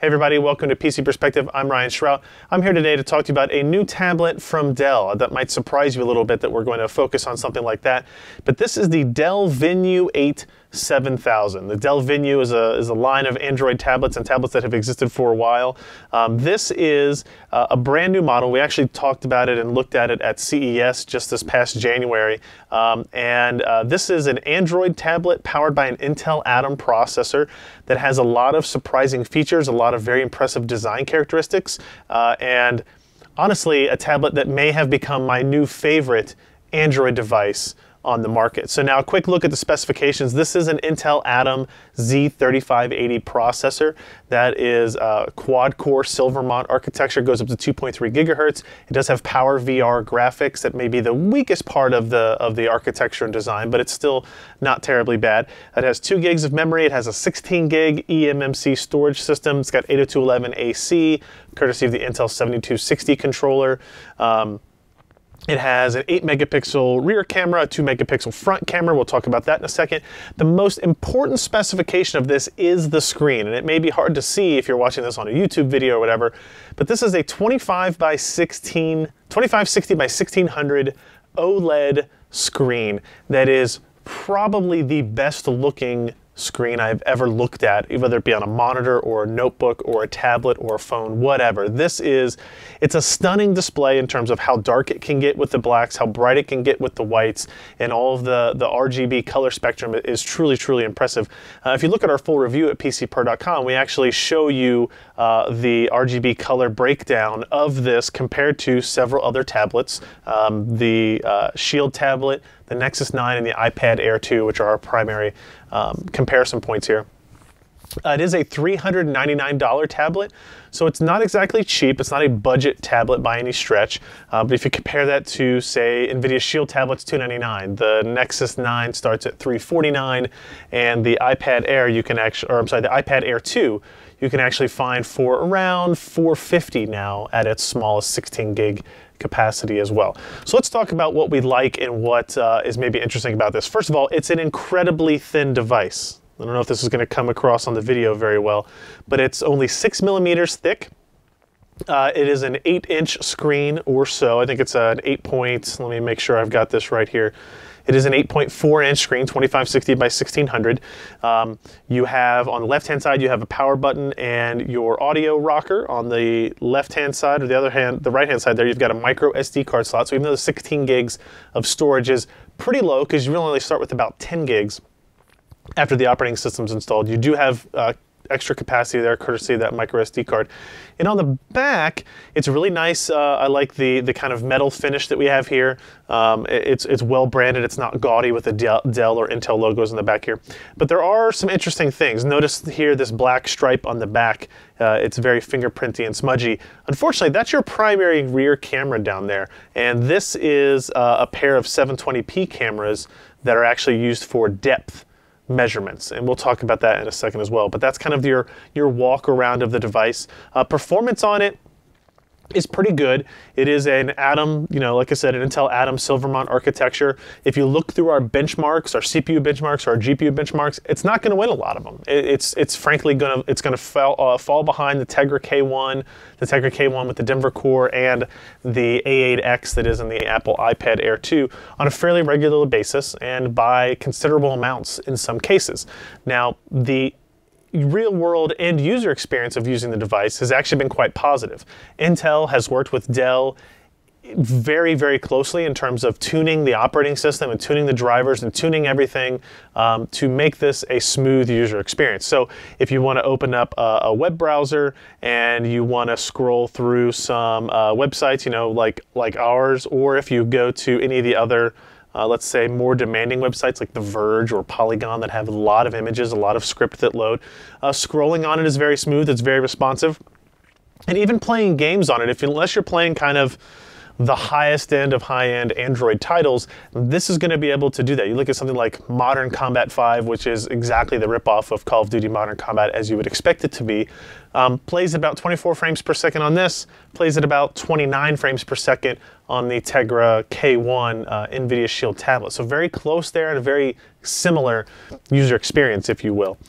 Hey everybody, welcome to PC Perspective. I'm Ryan Shrout. I'm here today to talk to you about a new tablet from Dell. That might surprise you a little bit that we're going to focus on something like that. But this is the Dell Venue 8 7000. The Dell Venue is a line of Android tablets and tablets that have existed for a while. This is a brand new model. We actually talked about it and looked at it at CES just this past January. This is an Android tablet powered by an Intel Atom processor that has a lot of surprising features, a lot of very impressive design characteristics, and honestly, a tablet that may have become my new favorite Android device on the market. So now a quick look at the specifications. This is an Intel Atom Z3580 processor that is a quad-core Silvermont architecture, goes up to 2.3 gigahertz. It does have Power VR graphics that may be the weakest part of the architecture and design, but it's still not terribly bad. It has 2 gigs of memory. It has a 16 gig eMMC storage system. It's got 802.11ac, courtesy of the Intel 7260 controller. It has an 8 megapixel rear camera, a 2 megapixel front camera. We'll talk about that in a second. The most important specification of this is the screen, and it may be hard to see if you're watching this on a YouTube video or whatever, but this is a 2560 by 1600 OLED screen that is probably the best looking screen I've ever looked at, whether it be on a monitor or a notebook or a tablet or a phone, whatever. It's a stunning display in terms of how dark it can get with the blacks, how bright it can get with the whites, and all of the RGB color spectrum is truly, truly impressive. If you look at our full review at PCPer.com, we actually show you the RGB color breakdown of this compared to several other tablets, the Shield tablet, the Nexus 9, and the iPad Air 2, which are our primary comparison points here. It is a $399 tablet, so it's not exactly cheap. It's not a budget tablet by any stretch. But if you compare that to, say, NVIDIA Shield tablets, $299. The Nexus 9 starts at $349, and the iPad Air the iPad Air 2 you can actually find for around $450 now at its smallest 16 gig capacity as well. So let's talk about what we like and what is maybe interesting about this. First of all, it's an incredibly thin device. I don't know if this is going to come across on the video very well, but it's only 6 millimeters thick. It is an 8-inch screen or so. I think it's an 8 point, let me make sure I've got this right here. It is an 8.4-inch screen, 2560 by 1600. You have, on the left-hand side, you have a power button and your audio rocker. On the left-hand side, or the right-hand side there, you've got a micro SD card slot. So even though the 16 gigs of storage is pretty low, because you really only start with about 10 gigs after the operating system's installed, you do have extra capacity there, courtesy of that micro SD card. And on the back, it's really nice. I like the kind of metal finish that we have here. It's well branded. It's not gaudy with the Dell or Intel logos in the back here. But there are some interesting things. Notice here this black stripe on the back. It's very fingerprinty and smudgy. Unfortunately, that's your primary rear camera down there. And this is a pair of 720p cameras that are actually used for depth measurements, and we'll talk about that in a second as well. But that's kind of your walk around of the device. Performance on it is pretty good. It is an Atom, like I said, an Intel Atom Silvermont architecture. If you look through our benchmarks, our CPU benchmarks, our GPU benchmarks, it's not going to win a lot of them. It's frankly going to fall behind the Tegra K1 with the Denver core, and the A8X that is in the Apple iPad Air 2 on a fairly regular basis, and by considerable amounts in some cases. Now, the real-world end-user experience of using the device has actually been quite positive. Intel has worked with Dell very, very closely in terms of tuning the operating system and tuning the drivers and tuning everything to make this a smooth user experience. So if you want to open up a web browser and you want to scroll through some websites, like ours, or if you go to any of the other let's say more demanding websites like The Verge or Polygon that have a lot of images, a lot of script that load. Scrolling on it is very smooth, it's very responsive. And even playing games on it, unless you're playing kind of the highest end of high-end Android titles, this is going to be able to do that. You look at something like Modern Combat 5, which is exactly the ripoff of Call of Duty Modern Combat as you would expect it to be. Plays about 24 frames per second on this, plays at about 29 frames per second on the Tegra K1 NVIDIA Shield tablet. So very close there and a very similar user experience, if you will.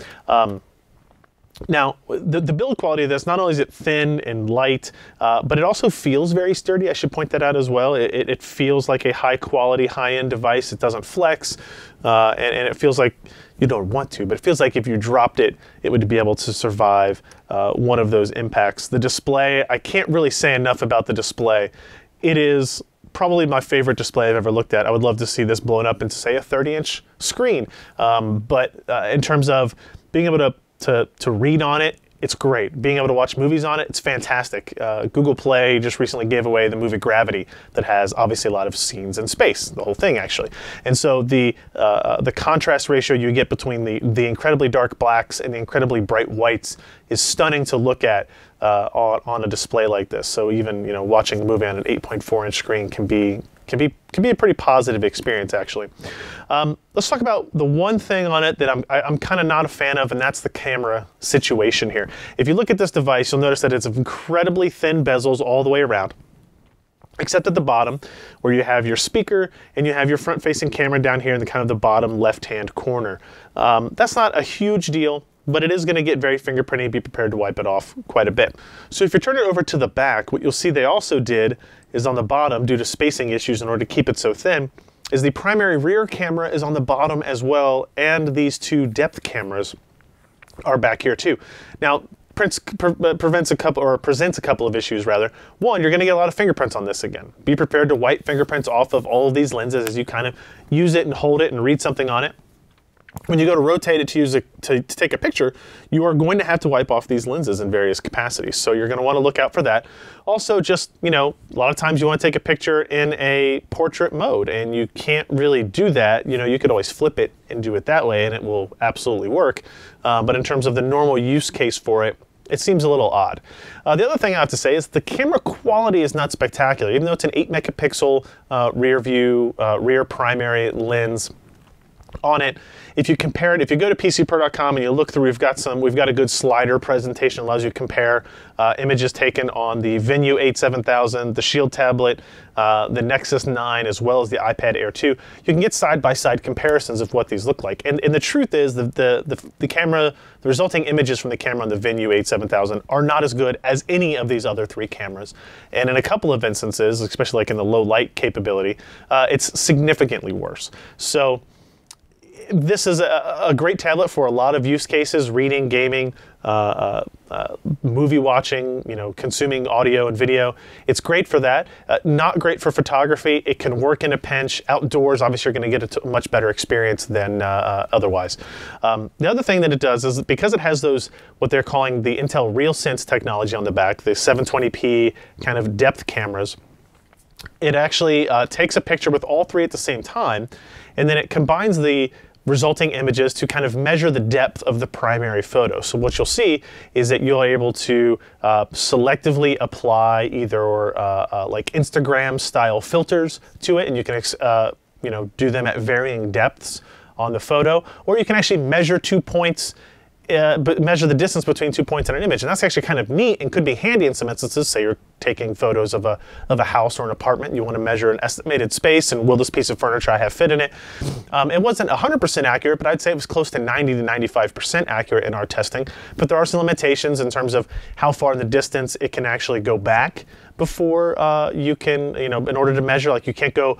Now, the build quality of this, not only is it thin and light, but it also feels very sturdy. I should point that out as well. It feels like a high quality, high-end device. It doesn't flex, and it feels like you don't want to, but it feels like if you dropped it, it would be able to survive one of those impacts. The display, I can't really say enough about the display. It is probably my favorite display I've ever looked at. I would love to see this blown up into, say, a 30-inch screen. But in terms of being able to read on it, it's great. Being able to watch movies on it, it's fantastic. Google Play just recently gave away the movie Gravity that has obviously a lot of scenes in space, the whole thing actually. And so the contrast ratio you get between the incredibly dark blacks and the incredibly bright whites is stunning to look at on a display like this. So even watching a movie on an 8.4-inch screen can be a pretty positive experience, actually. Let's talk about the one thing on it that I'm kind of not a fan of, and that's the camera situation here. If you look at this device, you'll notice that it's incredibly thin bezels all the way around, except at the bottom, where you have your speaker and you have your front-facing camera down here in the kind of the bottom left-hand corner. That's not a huge deal, but it is going to get very fingerprinty. Be prepared to wipe it off quite a bit. So if you turn it over to the back, what you'll see they also did is on the bottom, due to spacing issues in order to keep it so thin, is the primary rear camera is on the bottom as well, and these two depth cameras are back here too. Now, presents a couple of issues rather. One, you're going to get a lot of fingerprints on this again. Be prepared to wipe fingerprints off of all of these lenses as you kind of use it and hold it and read something on it. When you go to rotate it to take a picture, you are going to have to wipe off these lenses in various capacities. So you're going to want to look out for that. Also, just, a lot of times you want to take a picture in a portrait mode, and you can't really do that. You could always flip it and do it that way, and it will absolutely work. But in terms of the normal use case for it, it seems a little odd. The other thing I have to say is the camera quality is not spectacular. Even though it's an 8-megapixel rear primary lens on it, if you compare it, if you go to PCPro.com and you look through, we've got a good slider presentation that allows you to compare images taken on the Venue 8-7000, the Shield tablet, the Nexus 9, as well as the iPad Air 2. You can get side-by-side comparisons of what these look like. And the truth is the resulting images from the camera on the Venue 8-7000 are not as good as any of these other three cameras. And in a couple of instances, especially like in the low light capability, it's significantly worse. So this is a great tablet for a lot of use cases: reading, gaming, movie watching, consuming audio and video. It's great for that. Not great for photography. It can work in a pinch. Outdoors, obviously, you're going to get a much better experience than otherwise. The other thing that it does is, because it has what they're calling the Intel RealSense technology on the back, the 720p kind of depth cameras, it actually takes a picture with all three at the same time, and then it combines the resulting images to kind of measure the depth of the primary photo. So what you'll see is that you're able to selectively apply either like Instagram style filters to it, and you can do them at varying depths on the photo, or you can actually measure 2 points, measure the distance between 2 points in an image. And that's actually kind of neat and could be handy in some instances. Say you're taking photos of a house or an apartment, and you want to measure an estimated space, and will this piece of furniture I have fit in it? It wasn't 100% accurate, but I'd say it was close to 90 to 95% accurate in our testing. But there are some limitations in terms of how far in the distance it can actually go back before you can, in order to measure, like you can't go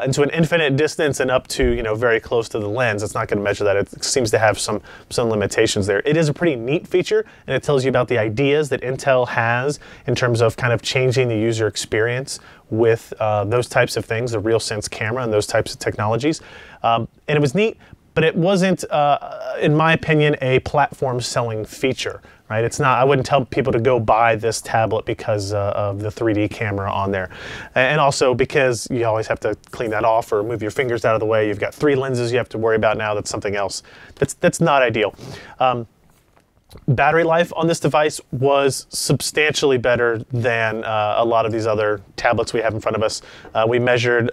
into an infinite distance and up to very close to the lens. It's not going to measure that. It seems to have some limitations there. It is a pretty neat feature, and it tells you about the ideas that Intel has in terms of kind of changing the user experience with those types of things, the RealSense camera and those types of technologies. And it was neat, but it wasn't, in my opinion, a platform selling feature. Right? It's not. I wouldn't tell people to go buy this tablet because of the 3D camera on there, and also because you always have to clean that off or move your fingers out of the way. You've got 3 lenses you have to worry about now. That's something else. That's not ideal. Battery life on this device was substantially better than a lot of these other tablets we have in front of us. We measured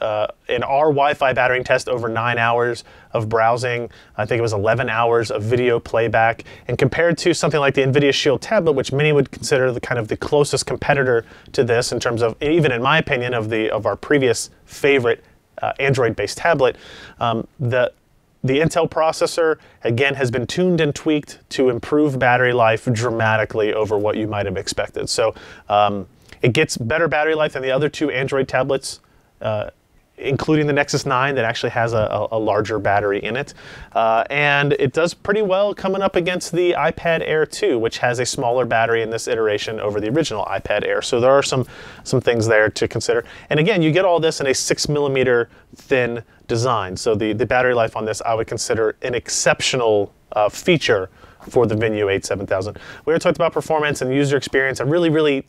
in our Wi-Fi battering test over 9 hours of browsing. I think it was 11 hours of video playback. And compared to something like the NVIDIA Shield tablet, which many would consider the closest competitor to this in terms of, even in my opinion, of our previous favorite Android-based tablet, The Intel processor, again, has been tuned and tweaked to improve battery life dramatically over what you might have expected. So it gets better battery life than the other two Android tablets, including the Nexus 9 that actually has a larger battery in it. And it does pretty well coming up against the iPad Air 2, which has a smaller battery in this iteration over the original iPad Air. So there are some things there to consider. And again, you get all this in a 6mm thin design. So the battery life on this I would consider an exceptional feature for the Venue 8 7000. We already talked about performance and user experience. I really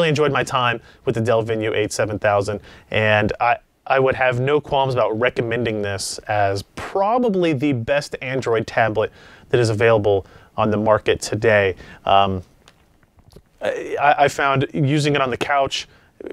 enjoyed my time with the Dell Venue 8 7000, and I would have no qualms about recommending this as probably the best Android tablet that is available on the market today. I found using it on the couch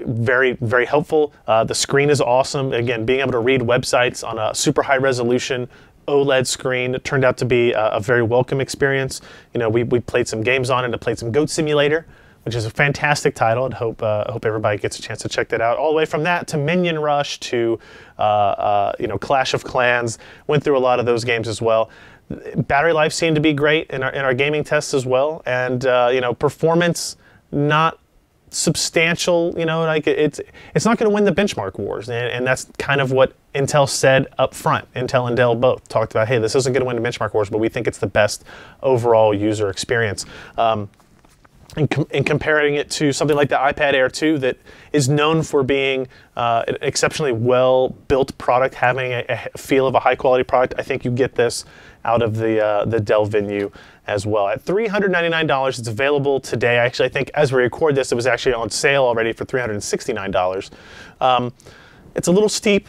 very helpful. The screen is awesome. Again, being able to read websites on a super high resolution OLED screen turned out to be a very welcome experience. You know, we played some games on it. I played some Goat Simulator, which is a fantastic title. I hope everybody gets a chance to check that out. All the way from that to Minion Rush to you know, Clash of Clans. Went through a lot of those games as well. Battery life seemed to be great in our gaming tests as well, and you know, performance not substantial. You know, like it's not going to win the benchmark wars, and that's kind of what Intel said up front. Intel and Dell both talked about, hey, this isn't going to win the benchmark wars, but we think it's the best overall user experience. And comparing it to something like the iPad Air 2 that is known for being an exceptionally well-built product, having a feel of a high-quality product, I think you get this out of the Dell Venue as well. At $399, it's available today. Actually, I think as we record this, it was actually on sale already for $369. It's a little steep.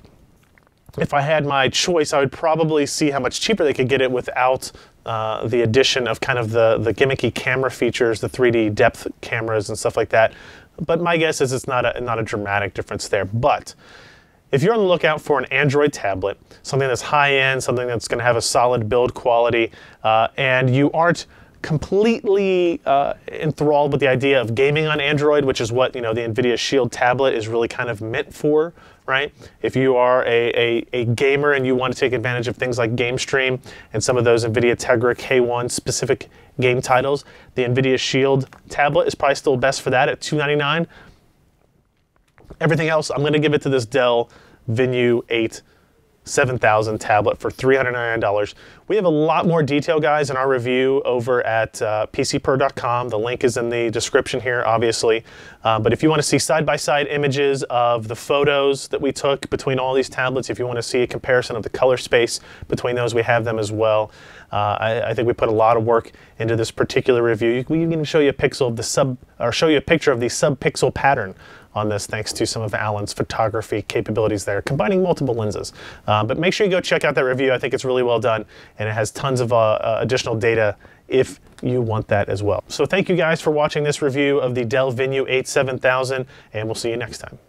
If I had my choice, I would probably see how much cheaper they could get it without the addition of kind of the gimmicky camera features, the 3D depth cameras and stuff like that. But my guess is it's not a dramatic difference there. But if you're on the lookout for an Android tablet, something that's high-end, something that's going to have a solid build quality, and you aren't completely enthralled with the idea of gaming on Android, which is what, you know, the NVIDIA Shield tablet is really kind of meant for, right? If you are a gamer and you want to take advantage of things like Game Stream and some of those NVIDIA Tegra K1 specific game titles, the NVIDIA Shield tablet is probably still best for that at $299. Everything else, I'm going to give it to this Dell Venue 8 7000 tablet for $399. We have a lot more detail, guys, in our review over at PCPro.com. The link is in the description here, obviously. But if you want to see side-by-side images of the photos that we took between all these tablets, if you want to see a comparison of the color space between those, we have them as well. I think we put a lot of work into this particular review. We can even show you a picture of the sub-pixel pattern on this, thanks to some of Alan's photography capabilities there, combining multiple lenses. But make sure you go check out that review. I think it's really well done, and it has tons of additional data if you want that as well. So thank you guys for watching this review of the Dell Venue 8 7000, and we'll see you next time.